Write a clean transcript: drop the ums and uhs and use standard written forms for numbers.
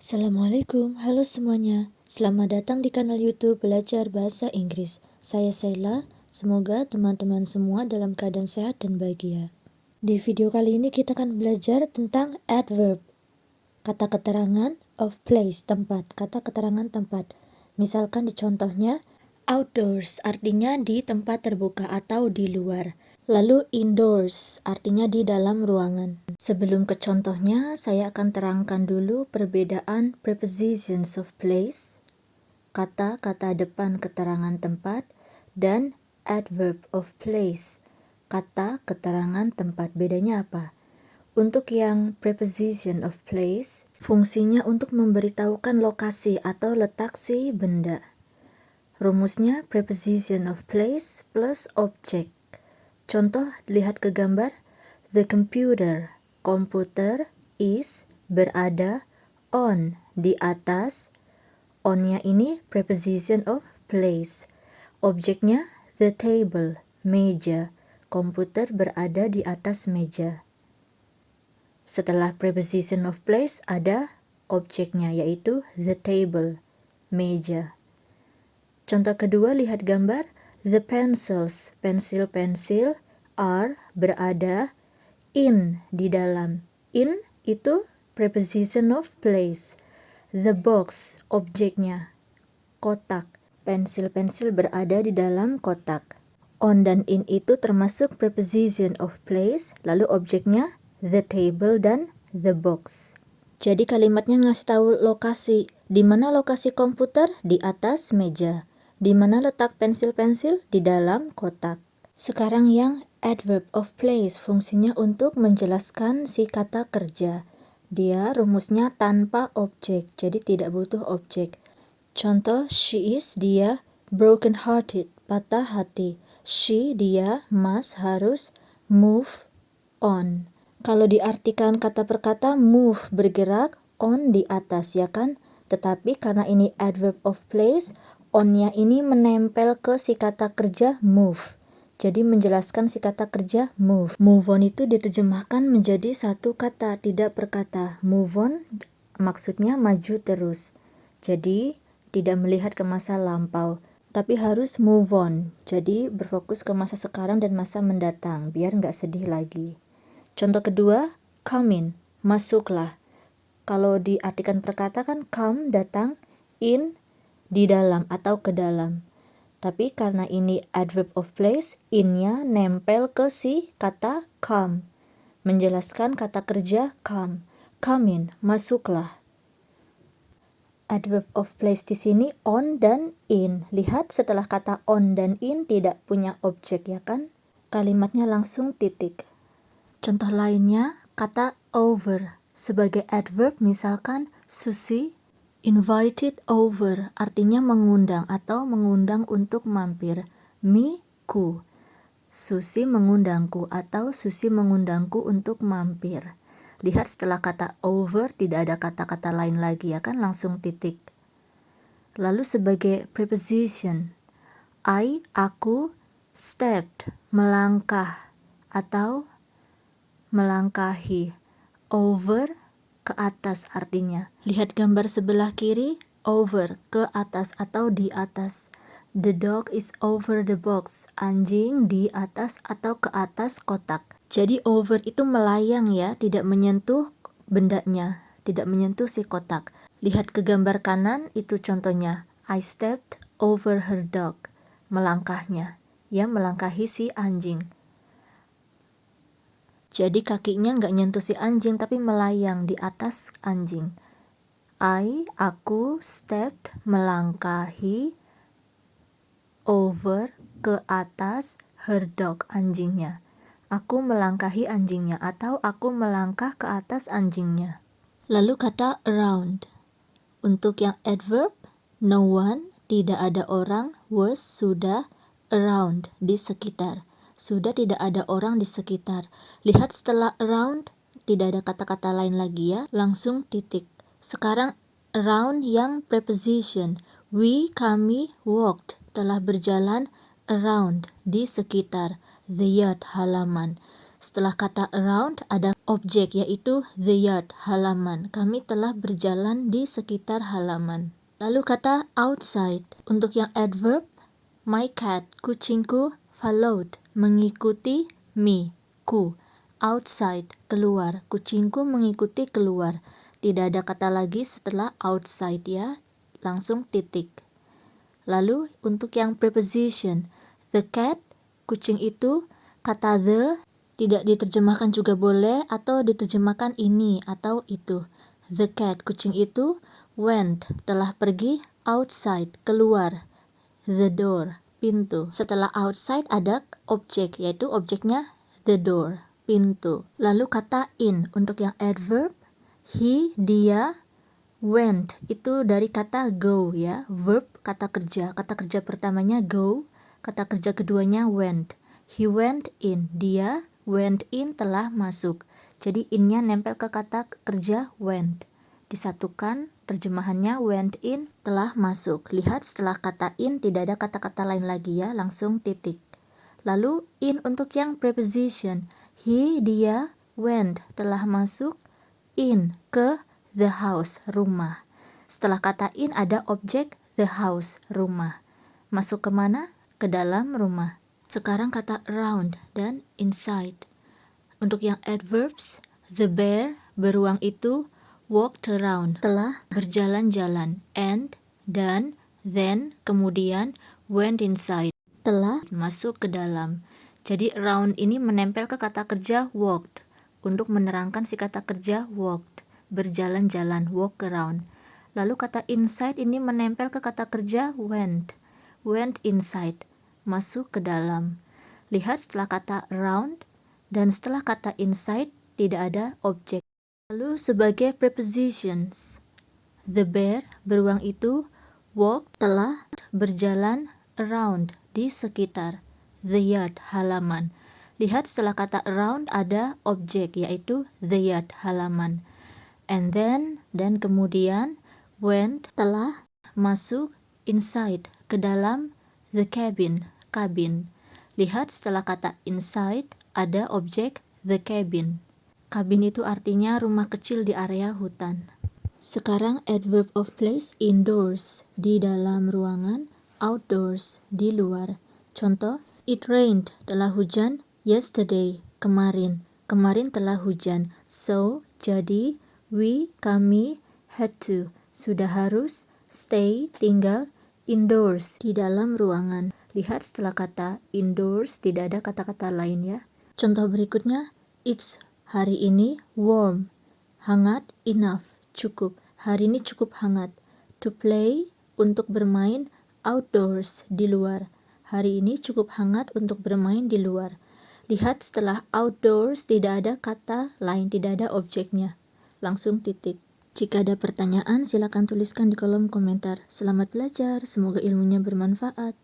Assalamualaikum, halo semuanya. Selamat datang di kanal YouTube Belajar Bahasa Inggris. Saya Sheila, semoga teman-teman semua dalam keadaan sehat dan bahagia. Di video kali ini kita akan belajar tentang adverb, kata keterangan of place, tempat, kata keterangan tempat. Misalkan di contohnya, outdoors artinya di tempat terbuka atau di luar. Lalu indoors artinya di dalam ruangan. Sebelum ke contohnya, saya akan terangkan dulu perbedaan prepositions of place, kata-kata depan keterangan tempat, dan adverb of place, kata keterangan tempat. Bedanya apa? Untuk yang preposition of place, fungsinya untuk memberitahukan lokasi atau letak si benda. Rumusnya preposition of place plus object. Contoh, lihat ke gambar. The computer, komputer, is, berada, on, di atas. On-nya ini preposition of place. Objeknya the table, meja. Komputer berada di atas meja. Setelah preposition of place ada objeknya, yaitu the table, meja. Contoh kedua, lihat gambar. The pencils, pensil-pensil, are, berada, in, di dalam. In itu preposition of place. The box, objeknya, kotak. Pensil-pensil berada di dalam kotak. On dan in itu termasuk preposition of place, lalu objeknya the table dan the box. Jadi kalimatnya ngasih tahu lokasi. Di mana lokasi komputer? Di atas meja. Di mana letak pensil-pensil? Di dalam kotak. Sekarang yang adverb of place, fungsinya untuk menjelaskan si kata kerja. Dia rumusnya tanpa objek, jadi tidak butuh objek. Contoh, she is, dia, broken hearted, patah hati. She, dia, must, harus, move on. Kalau diartikan kata per kata, move, bergerak, on, di atas, ya kan? Tetapi karena ini adverb of place, on-nya ini menempel ke si kata kerja move. Jadi menjelaskan si kata kerja move. Move on itu diterjemahkan menjadi satu kata, tidak per kata. Move on maksudnya maju terus. Jadi tidak melihat ke masa lampau, tapi harus move on. Jadi berfokus ke masa sekarang dan masa mendatang, biar nggak sedih lagi. Contoh kedua, come in, masuklah. Kalau diartikan per kata kan come, datang, in, di dalam atau ke dalam. Tapi karena ini adverb of place, in-nya nempel ke si kata come, menjelaskan kata kerja come. Come in, masuklah. Adverb of place di sini on dan in. Lihat setelah kata on dan in tidak punya objek, ya kan? Kalimatnya langsung titik. Contoh lainnya, kata over. Sebagai adverb misalkan Susi invited over, artinya mengundang atau mengundang untuk mampir. Me, ku. Susi mengundangku atau Susi mengundangku untuk mampir. Lihat setelah kata over tidak ada kata-kata lain lagi, ya kan, langsung titik. Lalu sebagai preposition, I, aku, stepped, melangkah atau melangkahi. Over, ke atas artinya. Lihat gambar sebelah kiri, over, ke atas atau di atas. The dog is over the box. Anjing di atas atau ke atas kotak. Jadi over itu melayang, ya, tidak menyentuh bendanya, tidak menyentuh si kotak. Lihat ke gambar kanan, itu contohnya. I stepped over her dog. Melangkahnya, ya, melangkahi si anjing. Jadi kakinya nggak nyentuh si anjing tapi melayang di atas anjing. Aku, stepped, melangkahi, over, ke atas, her dog, anjingnya. Aku melangkahi anjingnya atau aku melangkah ke atas anjingnya. Lalu kata around. Untuk yang adverb, no one, tidak ada orang, was, sudah, around, di sekitar. Sudah tidak ada orang di sekitar. Lihat setelah around, tidak ada kata-kata lain lagi, ya, langsung titik. Sekarang around yang preposition. We, kami, walked, telah berjalan around, di sekitar, the yard, halaman. Setelah kata around ada objek yaitu the yard, halaman. Kami telah berjalan di sekitar halaman. Lalu kata outside. Untuk yang adverb, my cat, kucingku, followed, mengikuti me, ku. Outside, keluar. Kucingku mengikuti keluar. Tidak ada kata lagi setelah outside ya. Langsung titik. Lalu untuk yang preposition, the cat, kucing itu, kata the tidak diterjemahkan juga boleh atau diterjemahkan ini atau itu. The cat, kucing itu, went, telah pergi, outside, keluar, the door, pintu. Setelah outside ada objek, yaitu objeknya the door, pintu. Lalu kata in, untuk yang adverb, he, dia, went, itu dari kata go ya, verb, kata kerja pertamanya go, kata kerja keduanya went. He went in, dia went in, telah masuk. Jadi in-nya nempel ke kata kerja went. Disatukan, terjemahannya went in, telah masuk. Lihat setelah kata in tidak ada kata-kata lain lagi ya, langsung titik. Lalu in untuk yang preposition, he, dia, went, telah masuk, in, ke the house, rumah. Setelah kata in ada objek the house, rumah. Masuk ke mana? Ke dalam rumah. Sekarang kata around dan inside. Untuk yang adverbs, the bear, beruang itu, walked around, telah berjalan-jalan, and, dan, then, kemudian, went inside, telah masuk ke dalam. Jadi around ini menempel ke kata kerja walked, untuk menerangkan si kata kerja walked, berjalan-jalan, walk around. Lalu kata inside ini menempel ke kata kerja went inside, masuk ke dalam. Lihat setelah kata around dan setelah kata inside tidak ada objek. Lalu sebagai prepositions, the bear, beruang itu, walk, telah berjalan, around, di sekitar, the yard, halaman. Lihat setelah kata around ada objek yaitu the yard, halaman. And then, dan kemudian, went, telah masuk, inside, ke dalam, the cabin, kabin. Lihat setelah kata inside ada objek the cabin. Kabin itu artinya rumah kecil di area hutan. Sekarang adverb of place, indoors, di dalam ruangan, outdoors, di luar. Contoh, it rained, telah hujan, yesterday, kemarin. Kemarin telah hujan. So, jadi, kami, had to, sudah harus, stay, tinggal, indoors, di dalam ruangan. Lihat setelah kata indoors tidak ada kata-kata lain ya. Contoh berikutnya, it's, hari ini, warm, hangat, enough, cukup. Hari ini cukup hangat. To play, untuk bermain, outdoors, di luar. Hari ini cukup hangat untuk bermain di luar. Lihat setelah outdoors tidak ada kata lain, tidak ada objeknya. Langsung titik. Jika ada pertanyaan silakan tuliskan di kolom komentar. Selamat belajar, semoga ilmunya bermanfaat.